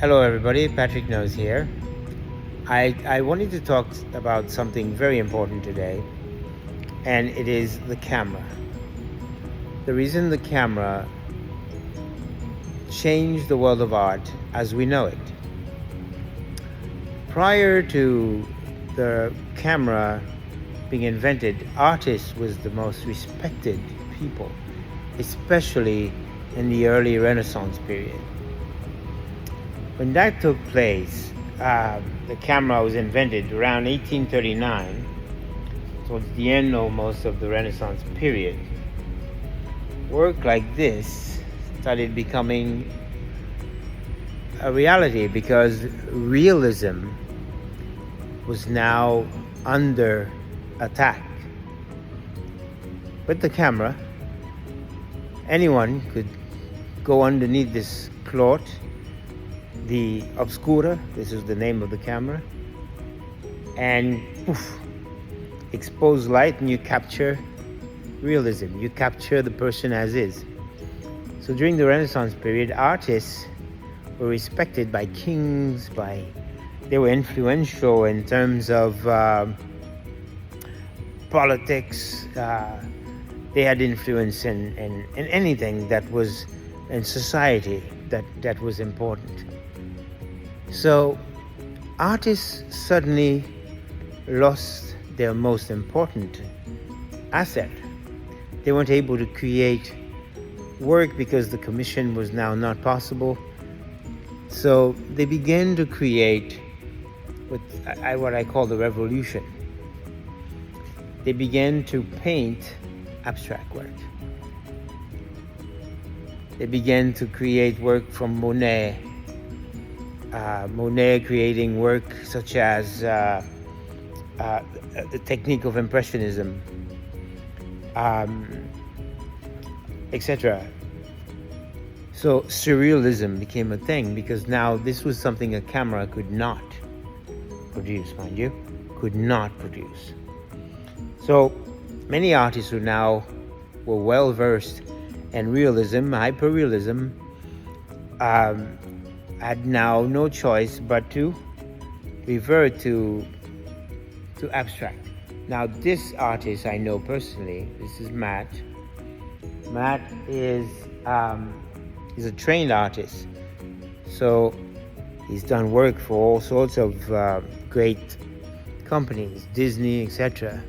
Hello, everybody. Patrick Knows here. I wanted to talk about something very important today, and it is the camera. The reason the camera changed the world of art as we know it. Prior to the camera being invented, artists was the most respected people, especially in the early Renaissance period. When that took place, the camera was invented around 1839, towards the end almost of the Renaissance period. Work like this started becoming a reality because realism was now under attack. With the camera, anyone could go underneath this cloth, the obscura, this is the name of the camera, and poof, expose light, and you capture realism. You capture the person as is. So during the Renaissance period, artists were respected by kings, they were influential in terms of politics. They had influence in anything that was in society that was important. So artists suddenly lost their most important asset. They weren't able to create work because the commission was now not possible. So they began to create what I call the revolution. They began to paint abstract work. They began to create work from Monet. Monet creating work such as the technique of Impressionism, etc. So surrealism became a thing because now this was something a camera could not produce, mind you, could not produce. So many artists who now were well versed in realism, hyperrealism, had now no choice but to revert to abstract. Now this artist I know personally, this is Matt. Matt is he's a trained artist, so he's done work for all sorts of great companies, Disney, etc.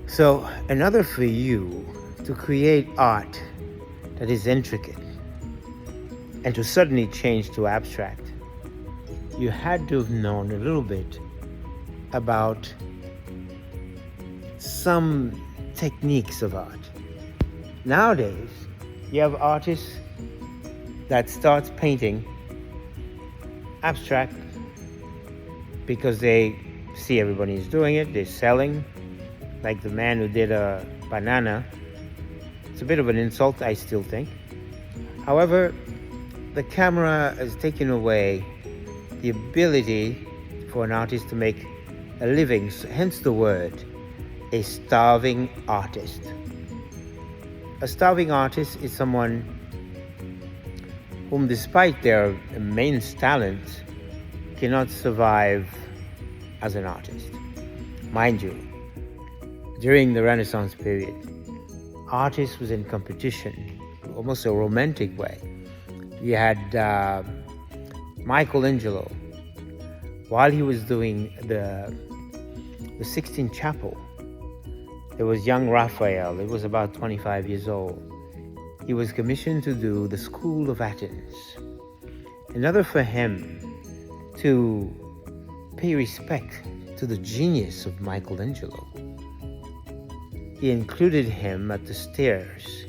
So in order for you to create art that is intricate and to suddenly change to abstract, you had to have known a little bit about some techniques of art. Nowadays, you have artists that start painting abstract because they see everybody's doing it, they're selling. Like the man who did a banana. It's a bit of an insult, I still think. However, the camera has taken away the ability for an artist to make a living, hence the word, a starving artist. A starving artist is someone whom, despite their immense talent, cannot survive as an artist. Mind you, during the Renaissance period, artists was in competition, almost a romantic way. You had Michelangelo. While he was doing the Sixtine Chapel, there was young Raphael. He was about 25 years old. He was commissioned to do the School of Athens. In order for him to pay respect to the genius of Michelangelo, he included him at the stairs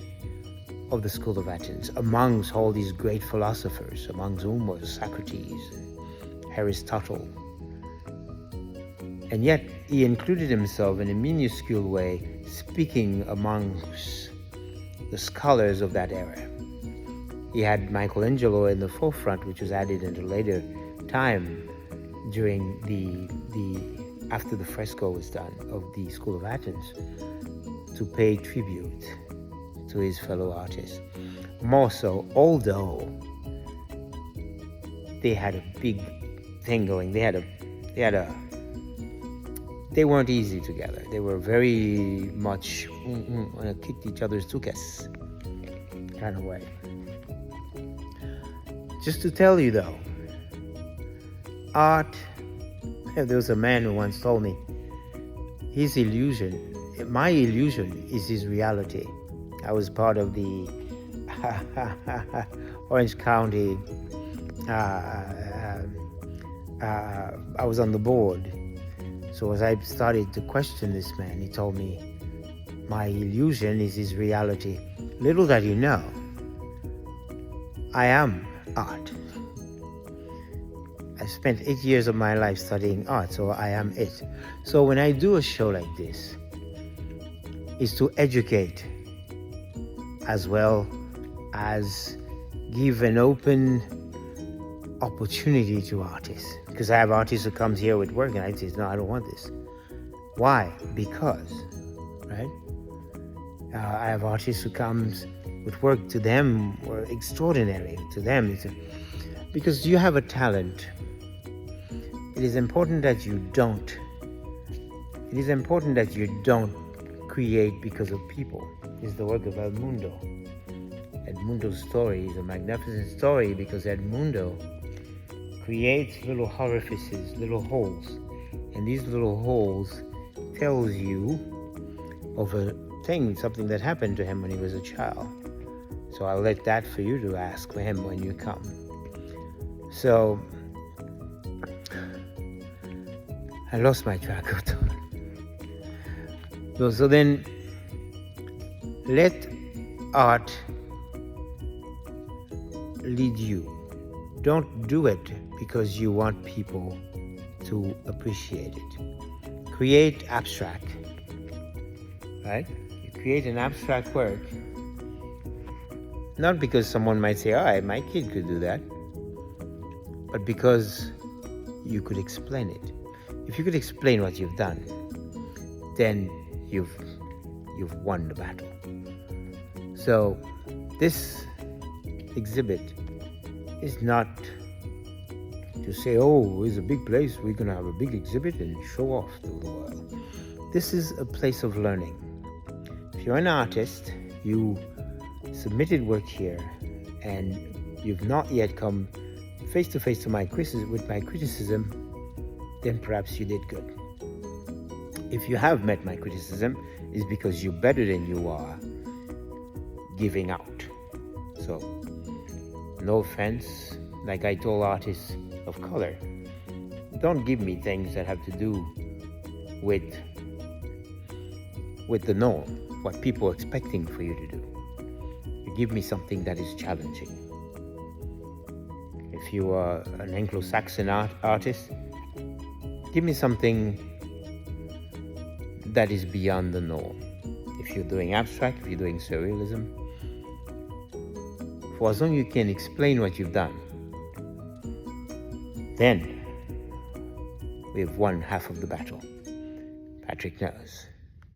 of the School of Athens, amongst all these great philosophers, amongst whom was Socrates and Aristotle. And yet he included himself in a minuscule way, speaking amongst the scholars of that era. He had Michelangelo in the forefront, which was added into later time during after the fresco was done of the School of Athens, to pay tribute to his fellow artists. More so, although they had a big thing going. They weren't easy together. They were very much kicked each other's tukas kind of way. Just to tell you though, art, there was a man who once told me, his illusion, my illusion is his reality. I was part of the Orange County, I was on the board. So as I started to question this man, he told me, my illusion is his reality. Little that you know, I am art. I spent 8 years of my life studying art, so I am it. So when I do a show like this, it's to educate as well as give an open opportunity to artists. Because I have artists who comes here with work and I say, no, I don't want this. Why? Because, right? I have artists who comes with work to them or extraordinary to them. Because you have a talent. It is important that you don't. It is important that you don't create because of people. It's the work of Edmundo. Edmundo's story is a magnificent story because Edmundo creates little orifices, little holes. And these little holes tells you of a thing, something that happened to him when he was a child. So I'll let that for you to ask for him when you come. So I lost my track of thought. So then let art lead you. Don't do it because you want people to appreciate it. Create abstract, right? You create an abstract work, not because someone might say, oh, my kid could do that, but because you could explain it. If you could explain what you've done, then you've won the battle. So this exhibit is not to say, oh, it's a big place, we're going to have a big exhibit and show off to the world. This is a place of learning. If you're an artist, you submitted work here and you've not yet come face to face to my criticism, then perhaps you did good. If you have met my criticism, it's because you're better than you are giving out. So, no offense, like I told artists of color, don't give me things that have to do with the norm, what people are expecting for you to do. You give me something that is challenging. If you are an Anglo-Saxon artist, give me something that is beyond the norm. If you're doing abstract, if you're doing surrealism, for as long as you can explain what you've done, then we've won half of the battle. Patrick knows.